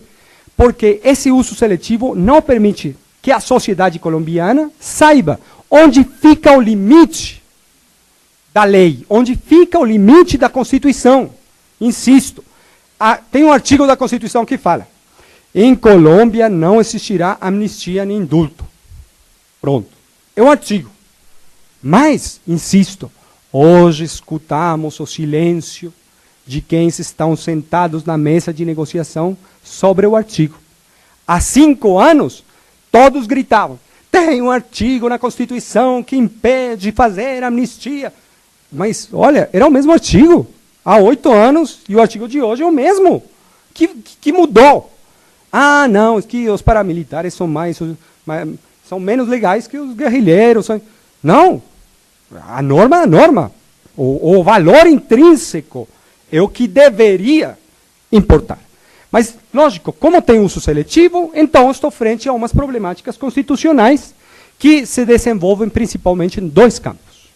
Porque esse uso seletivo não permite que a sociedade colombiana saiba onde fica o limite da lei, onde fica o limite da Constituição. Insisto, tem um artigo da Constituição que fala: em Colômbia não existirá amnistia nem indulto. Pronto. É um artigo. Mas, insisto, hoje escutamos o silêncio de quem estão sentados na mesa de negociação sobre o artigo. Há 5 anos, todos gritavam: tem um artigo na Constituição que impede fazer amnistia. Mas, olha, era o mesmo artigo há 8 anos e o artigo de hoje é o mesmo. Que mudou? Não, é que os paramilitares são menos legais que os guerrilheiros. Não, a norma é a norma. O valor intrínseco é o que deveria importar. Mas, lógico, como tem uso seletivo, então estou frente a umas problemáticas constitucionais que se desenvolvem principalmente em 2 campos.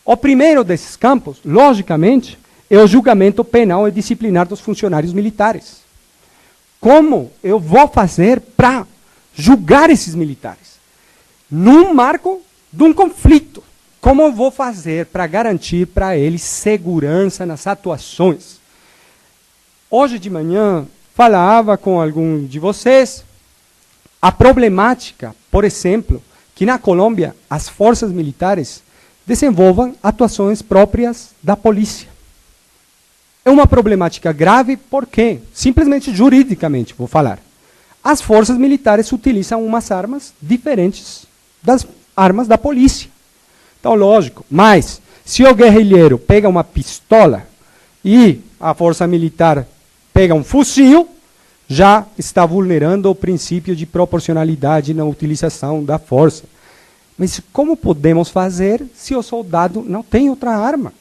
O primeiro desses campos, logicamente, é o julgamento penal e disciplinar dos funcionários militares. Como eu vou fazer para julgar esses militares? Num marco de um conflito. Como eu vou fazer para garantir para eles segurança nas atuações? Hoje de manhã, falava com algum de vocês a problemática, por exemplo, que na Colômbia as forças militares desenvolvam atuações próprias da polícia. É uma problemática grave porque, simplesmente juridicamente, vou falar, as forças militares utilizam umas armas diferentes das armas da polícia. Então, lógico, mas se o guerrilheiro pega uma pistola e a força militar pega um fuzil, já está vulnerando o princípio de proporcionalidade na utilização da força. Mas como podemos fazer se o soldado não tem outra arma?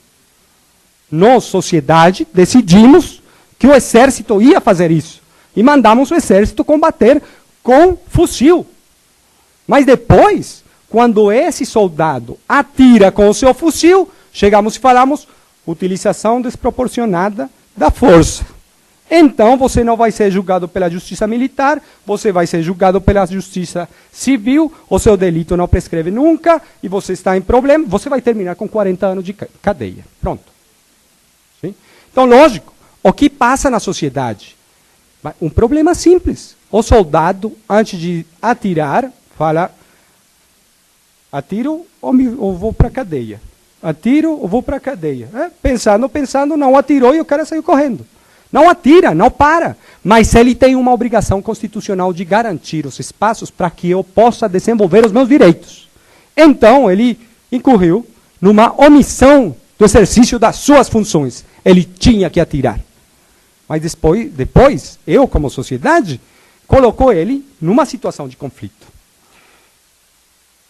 Nós, sociedade, decidimos que o exército ia fazer isso. E mandamos o exército combater com fuzil. Mas depois, quando esse soldado atira com o seu fuzil, chegamos e falamos, utilização desproporcionada da força. Então, você não vai ser julgado pela justiça militar, você vai ser julgado pela justiça civil, o seu delito não prescreve nunca, e você está em problema, você vai terminar com 40 anos de cadeia. Pronto. Sim? Então, lógico, o que passa na sociedade? Um problema simples. O soldado, antes de atirar, fala, atiro ou vou para a cadeia? Atiro ou vou para a cadeia? Pensando, não atirou e o cara saiu correndo. Não atira, não para. Mas ele tem uma obrigação constitucional de garantir os espaços para que eu possa desenvolver os meus direitos. Então, ele incorreu numa omissão do exercício das suas funções. Ele tinha que atirar. Mas depois eu, como sociedade, colocou ele numa situação de conflito.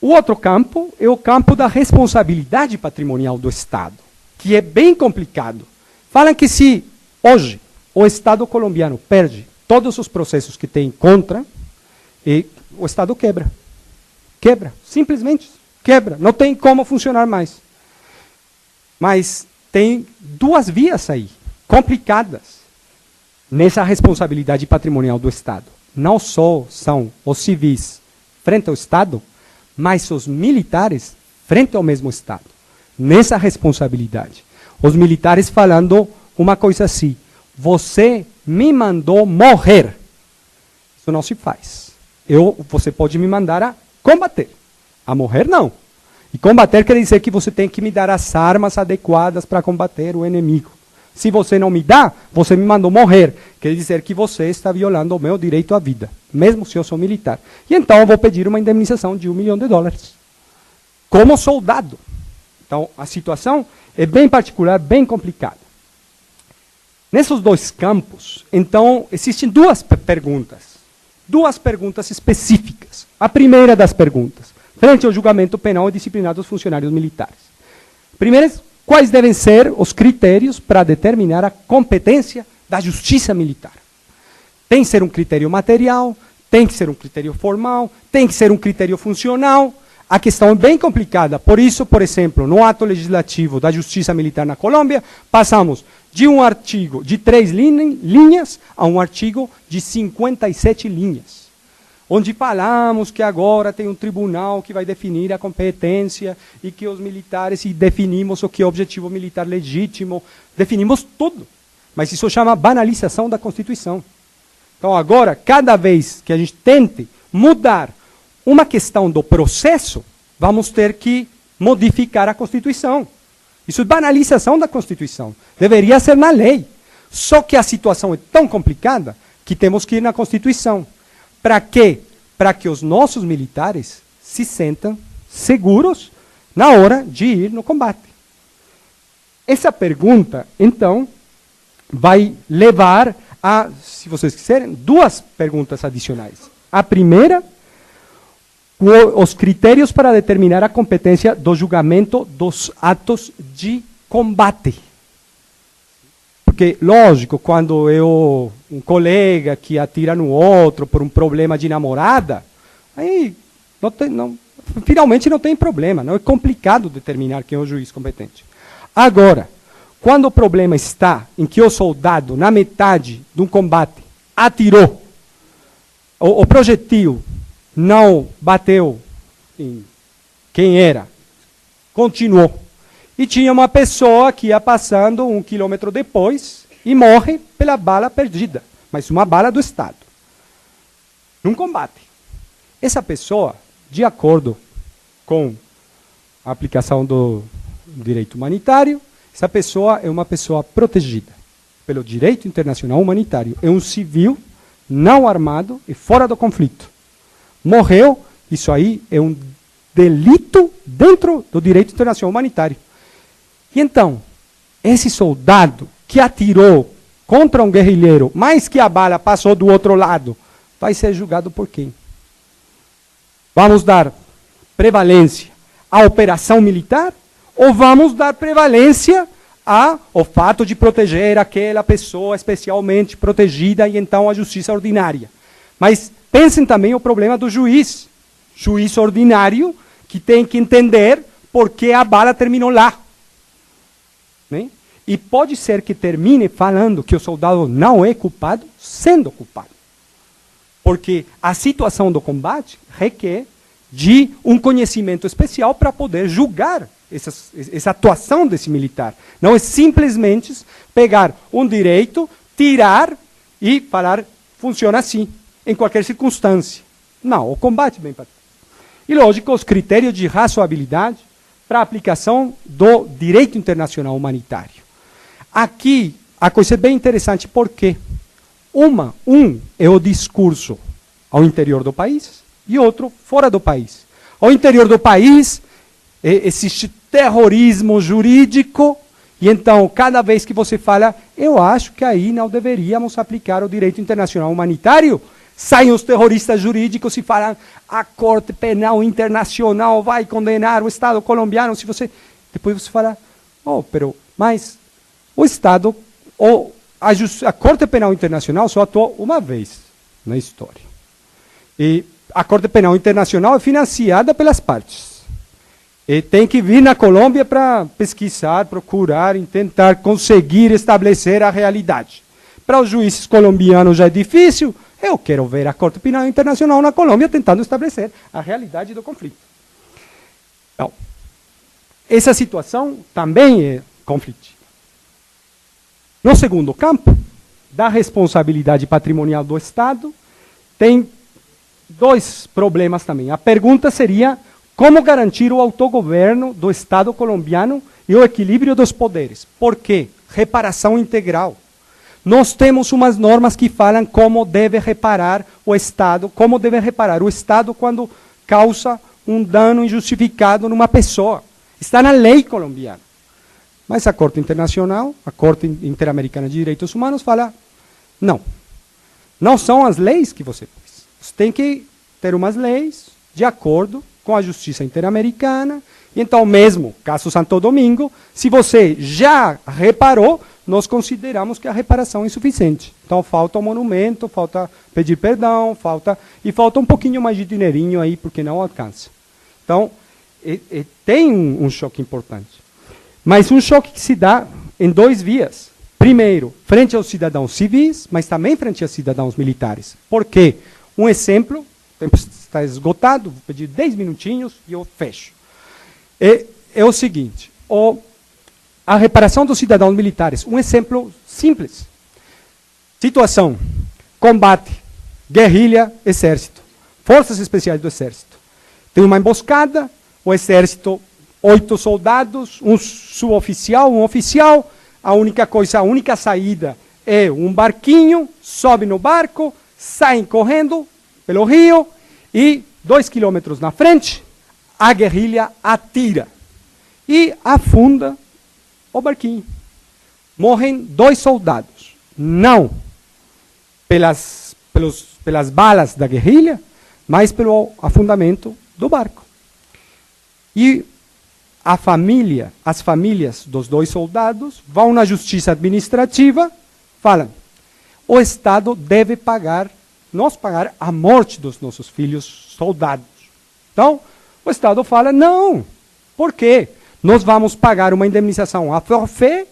O outro campo é o campo da responsabilidade patrimonial do Estado, que é bem complicado. Falam que se hoje o Estado colombiano perde todos os processos que tem contra, e o Estado quebra. Quebra, simplesmente quebra. Não tem como funcionar mais. Mas tem duas vias aí, complicadas, nessa responsabilidade patrimonial do Estado. Não só são os civis frente ao Estado, mas os militares frente ao mesmo Estado. Nessa responsabilidade. Os militares falando uma coisa assim, você me mandou morrer. Isso não se faz. Você pode me mandar a combater. A morrer, não. E combater quer dizer que você tem que me dar as armas adequadas para combater o inimigo. Se você não me dá, você me mandou morrer. Quer dizer que você está violando o meu direito à vida, mesmo se eu sou militar. E então eu vou pedir uma indemnização de $1 milhão. Como soldado. Então a situação é bem particular, bem complicada. Nesses dois campos, então, existem duas perguntas específicas. A primeira das perguntas, frente ao julgamento penal e disciplinar dos funcionários militares. Primeiro, quais devem ser os critérios para determinar a competência da justiça militar? Tem que ser um critério material, tem que ser um critério formal, tem que ser um critério funcional. A questão é bem complicada. Por isso, por exemplo, no ato legislativo da Justiça Militar na Colômbia, passamos de um artigo de 3 linhas a um artigo de 57 linhas. Onde falamos que agora tem um tribunal que vai definir a competência e que os militares, e definimos o que é objetivo militar legítimo, definimos tudo. Mas isso chama banalização da Constituição. Então agora, cada vez que a gente tente mudar uma questão do processo, vamos ter que modificar a Constituição. Isso é banalização da Constituição. Deveria ser na lei. Só que a situação é tão complicada que temos que ir na Constituição. Para quê? Para que os nossos militares se sentam seguros na hora de ir no combate. Essa pergunta, então, vai levar a, se vocês quiserem, duas perguntas adicionais. A primeira, os critérios para determinar a competência do julgamento dos atos de combate. Porque, lógico, quando um colega que atira no outro por um problema de namorada, aí finalmente não tem problema, não é complicado determinar quem é o juiz competente. Agora, quando o problema está em que o soldado, na metade de um combate, atirou, o projetil não bateu em quem era, continuou. E tinha uma pessoa que ia passando 1 quilômetro depois e morre pela bala perdida, mas uma bala do Estado, num combate. Essa pessoa, de acordo com a aplicação do direito humanitário, essa pessoa é uma pessoa protegida pelo direito internacional humanitário. É um civil não armado e fora do conflito. Morreu, isso aí é um delito dentro do direito internacional humanitário. E então, esse soldado que atirou contra um guerrilheiro, mas que a bala passou do outro lado, vai ser julgado por quem? Vamos dar prevalência à operação militar ou vamos dar prevalência ao fato de proteger aquela pessoa especialmente protegida e então a justiça ordinária? Mas pensem também o problema do juiz. Juiz ordinário que tem que entender por que a bala terminou lá. Né? E pode ser que termine falando que o soldado não é culpado, sendo culpado. Porque a situação do combate requer de um conhecimento especial para poder julgar essa atuação desse militar. Não é simplesmente pegar um direito, tirar e falar, funciona assim, em qualquer circunstância. Não, o combate bem para. E lógico, os critérios de razoabilidade para a aplicação do direito internacional humanitário. Aqui, a coisa é bem interessante, porque um é o discurso ao interior do país e outro fora do país. Ao interior do país, existe terrorismo jurídico, e então, cada vez que você fala, eu acho que aí não deveríamos aplicar o direito internacional humanitário, saem os terroristas jurídicos e falam, a Corte Penal Internacional vai condenar o Estado colombiano, se você... Depois você fala, mas o Estado, a Corte Penal Internacional só atuou uma vez na história. E a Corte Penal Internacional é financiada pelas partes. E tem que vir na Colômbia para pesquisar, procurar, tentar conseguir estabelecer a realidade. Para os juízes colombianos já é difícil, eu quero ver a Corte Penal Internacional na Colômbia tentando estabelecer a realidade do conflito. Então, essa situação também é conflitiva. No segundo campo, da responsabilidade patrimonial do Estado, tem dois problemas também. A pergunta seria, como garantir o autogoverno do Estado colombiano e o equilíbrio dos poderes? Por quê? Reparação integral. Nós temos umas normas que falam como deve reparar o Estado quando causa um dano injustificado numa pessoa. Está na lei colombiana. Mas a Corte Internacional, a Corte Interamericana de Direitos Humanos fala, não são as leis que você fez. Você tem que ter umas leis de acordo com a Justiça Interamericana, e então mesmo, caso Santo Domingo, se você já reparou, nós consideramos que a reparação é insuficiente. Então falta um monumento, falta pedir perdão, falta um pouquinho mais de dinheirinho aí, porque não alcança. Então, tem um choque importante. Mas um choque que se dá em dois vias. Primeiro, frente aos cidadãos civis, mas também frente aos cidadãos militares. Por quê? Um exemplo, o tempo está esgotado, vou pedir 10 minutinhos e eu fecho. É o seguinte, a reparação dos cidadãos militares, um exemplo simples. Situação, combate, guerrilha, exército, forças especiais do exército. Tem uma emboscada, o exército, 8 soldados, um suboficial, um oficial, a única saída é um barquinho, sobe no barco, saem correndo pelo rio e 2 quilômetros na frente, a guerrilha atira e afunda o barquinho. Morrem 2 soldados, não pelas balas da guerrilha, mas pelo afundamento do barco. E as famílias dos 2 soldados vão na justiça administrativa, falam, o Estado deve nós pagar a morte dos nossos filhos soldados. Então, o Estado fala, não, por quê? Nós vamos pagar uma indemnização a forfait,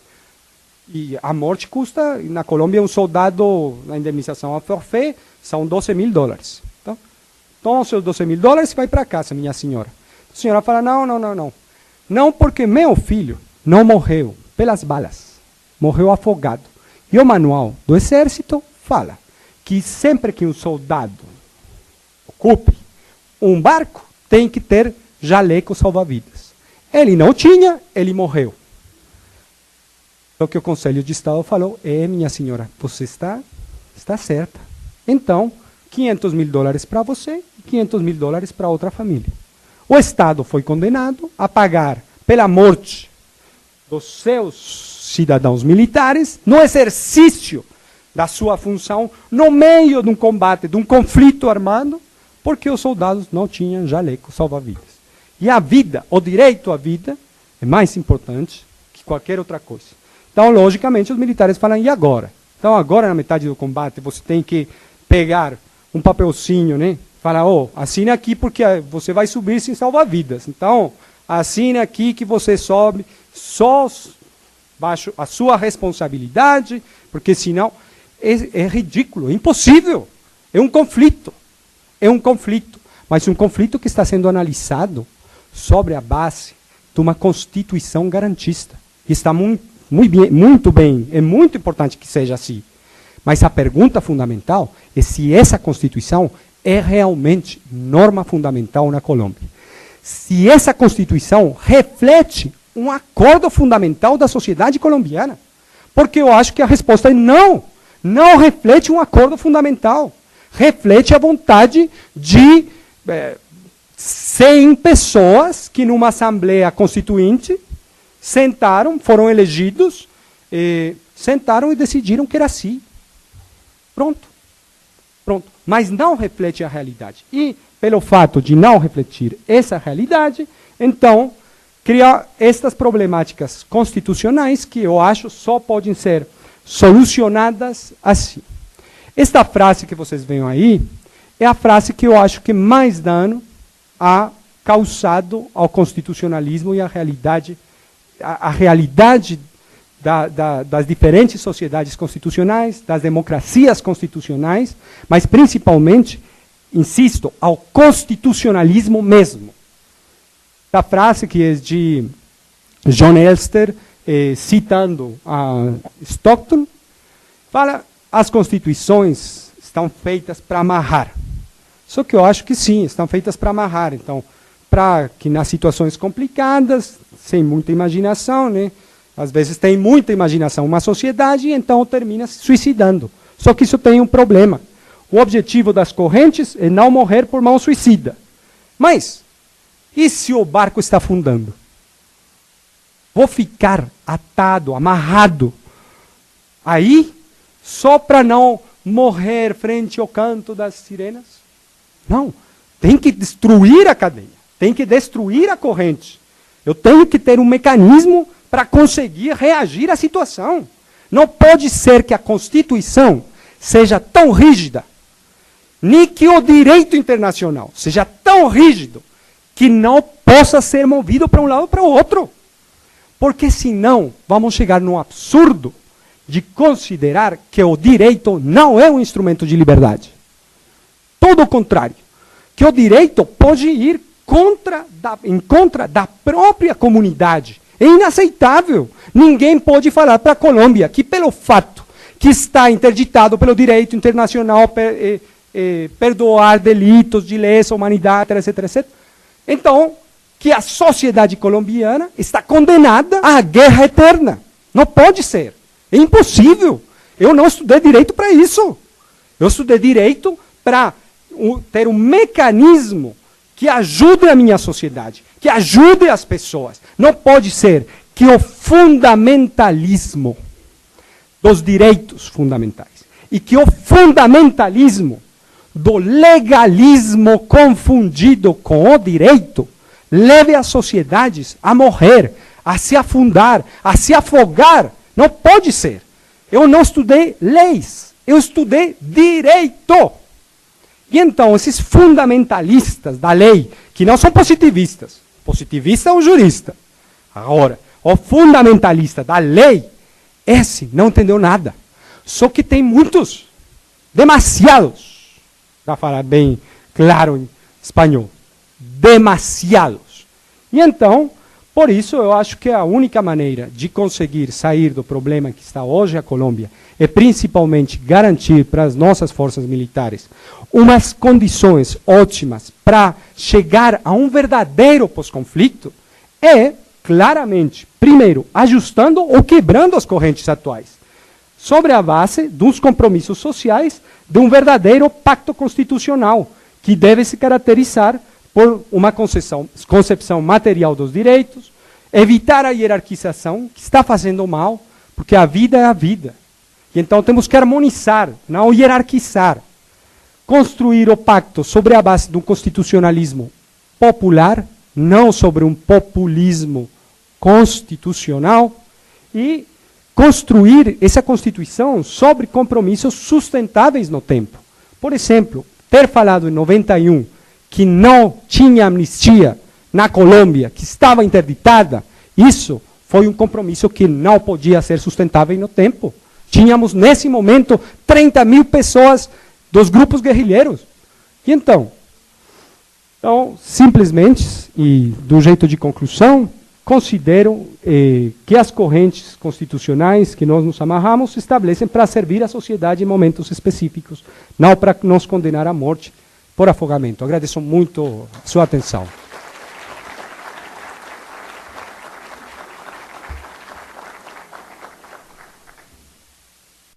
e a morte custa, na Colômbia, um soldado, na indemnização a forfait, são $12.000. Então, os seus $12.000 vai para casa, minha senhora. A senhora fala, não. Não, porque meu filho não morreu pelas balas, morreu afogado. E o manual do exército fala que sempre que um soldado ocupe um barco, tem que ter jaleco salva-vidas. Ele não tinha, ele morreu. O que o Conselho de Estado falou, minha senhora, você está certa. Então, $500.000 para você e $500.000 para outra família. O Estado foi condenado a pagar pela morte dos seus cidadãos militares no exercício da sua função no meio de um combate, de um conflito armado, porque os soldados não tinham jaleco salva-vidas. E a vida, o direito à vida, é mais importante que qualquer outra coisa. Então, logicamente, os militares falam, e agora? Então, agora, na metade do combate, você tem que pegar um papelzinho, né? Falar, assine aqui porque você vai subir sem salva-vidas. Então, assine aqui que você sobe só baixo a sua responsabilidade, porque senão é ridículo, é impossível. É um conflito. É um conflito. Mas um conflito que está sendo analisado sobre a base de uma Constituição garantista. E está muito bem, é muito importante que seja assim. Mas a pergunta fundamental é se essa Constituição é realmente norma fundamental na Colômbia. Se essa Constituição reflete um acordo fundamental da sociedade colombiana. Porque eu acho que a resposta é não. Não reflete um acordo fundamental. Reflete a vontade de 100 pessoas que numa Assembleia Constituinte sentaram, foram elegidos, sentaram e decidiram que era assim. Pronto. Pronto. Mas não reflete a realidade. E, pelo fato de não refletir essa realidade, então, cria estas problemáticas constitucionais que eu acho só podem ser solucionadas assim. Esta frase que vocês veem aí é a frase que eu acho que mais dano ha causado ao constitucionalismo e à realidade, a realidade das diferentes sociedades constitucionais, das democracias constitucionais, mas principalmente, insisto, ao constitucionalismo mesmo. A frase que é de John Elster, citando a Stockton, fala: as constituições estão feitas para amarrar. Só que eu acho que sim, estão feitas para amarrar. Então, para que nas situações complicadas, sem muita imaginação, né? Às vezes tem muita imaginação uma sociedade e então termina se suicidando. Só que isso tem um problema. O objetivo das correntes é não morrer por mão suicida. Mas, e se o barco está afundando? Vou ficar atado, amarrado, aí, só para não morrer frente ao canto das sirenas? Não, tem que destruir a cadeia, tem que destruir a corrente. Eu tenho que ter um mecanismo para conseguir reagir à situação. Não pode ser que a Constituição seja tão rígida, nem que o direito internacional seja tão rígido, que não possa ser movido para um lado ou para o outro. Porque senão vamos chegar no absurdo de considerar que o direito não é um instrumento de liberdade. Todo o contrário. Que o direito pode ir em contra da própria comunidade. É inaceitável. Ninguém pode falar para a Colômbia que pelo fato que está interditado pelo direito internacional perdoar delitos de lesa humanidade, etc, etc. Então, que a sociedade colombiana está condenada à guerra eterna. Não pode ser. É impossível. Eu não estudei direito para isso. Eu estudei direito para ter um mecanismo que ajude a minha sociedade, que ajude as pessoas. Não pode ser que o fundamentalismo dos direitos fundamentais e que o fundamentalismo do legalismo confundido com o direito leve as sociedades a morrer, a se afundar, a se afogar. Não pode ser. Eu não estudei leis, eu estudei direito. E então, esses fundamentalistas da lei, que não são positivistas, positivista é o jurista. Agora, o fundamentalista da lei, esse não entendeu nada. Só que tem muitos, demasiados, para falar bem claro em espanhol, demasiados. E então, por isso eu acho que a única maneira de conseguir sair do problema que está hoje a Colômbia é principalmente garantir para as nossas forças militares umas condições ótimas para chegar a um verdadeiro pós-conflito, é claramente, primeiro, ajustando ou quebrando as correntes atuais, sobre a base dos compromissos sociais de um verdadeiro pacto constitucional, que deve se caracterizar por uma concepção material dos direitos, evitar a hierarquização, que está fazendo mal, porque a vida é a vida. E então temos que harmonizar, não hierarquizar. Construir o pacto sobre a base de um constitucionalismo popular, não sobre um populismo constitucional, e construir essa Constituição sobre compromissos sustentáveis no tempo. Por exemplo, ter falado em 91 que não tinha amnistia na Colômbia, que estava interditada, isso foi um compromisso que não podia ser sustentável no tempo. Tínhamos, nesse momento, 30 mil pessoas dos grupos guerrilheiros. E então, simplesmente, e do jeito de conclusão, considero que as correntes constitucionais que nós nos amarramos se estabelecem para servir a sociedade em momentos específicos, não para nos condenar à morte por afogamento. Agradeço muito a sua atenção.